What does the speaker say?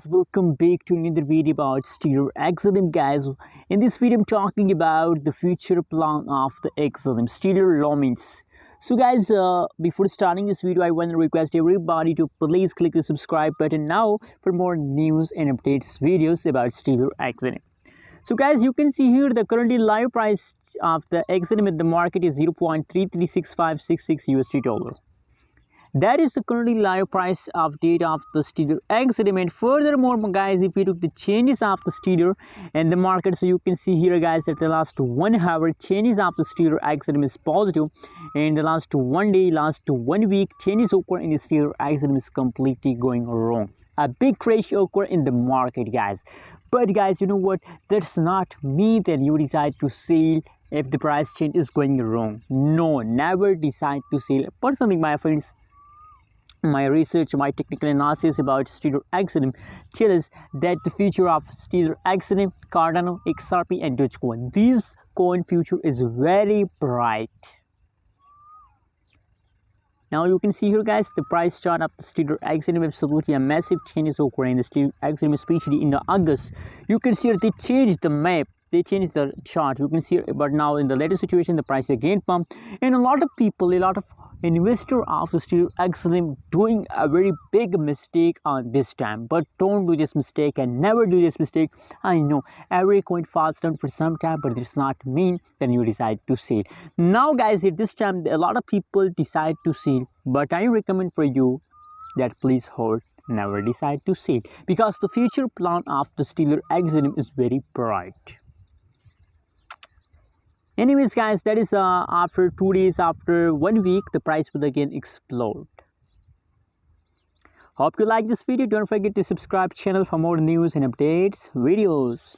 Welcome back to another video about Stellar XLM, guys. In this video I'm talking about the future plan of the XLM Stellar Lumens. So guys, before starting this video, I want to request everybody to please click the subscribe button now for more news and updates videos about Stellar XLM. So guys, you can see here the currently live price of the XLM at the market is 0.336566 USD dollar. That is the currently live price update of the Stellar XLM. And furthermore, guys, if we look the changes of the Stellar and the market, so you can see here, guys, that the last 1 hour changes of the Stellar XLM is positive, and the last 1 day, last 1 week changes occur in the Stellar XLM is completely going wrong. A big crash occur in the market, guys. But guys, you know what? That's not mean that you decide to sell if the price change is going wrong. No, never decide to sell. Personally, my friends, my research, my technical analysis about Stellar XLM tells that the future of Stellar XLM, Cardano, XRP and Dogecoin, this coin future is very bright. Now you can see here, guys, the price chart of the Stellar XLM. Absolutely a massive changes occurring in the Stellar XLM, especially in the August. You can see they changed the map. They changed the chart. You can see, but now in the latest situation, the price again pumped, and a lot of people, a lot of investor of the Stellar XLM doing a very big mistake on this time. But don't do this mistake and never do this mistake. I know every coin falls down for some time, but it's not mean then you decide to sell. Now, guys, at this time, a lot of people decide to sell, but I recommend for you that please hold. Never decide to sell because the future plan of the Stellar XLM is very bright. Anyways, guys, that is after 2 days, after 1 week, the price will again explode. Hope you like this video. Don't forget to subscribe channel for more news and updates videos.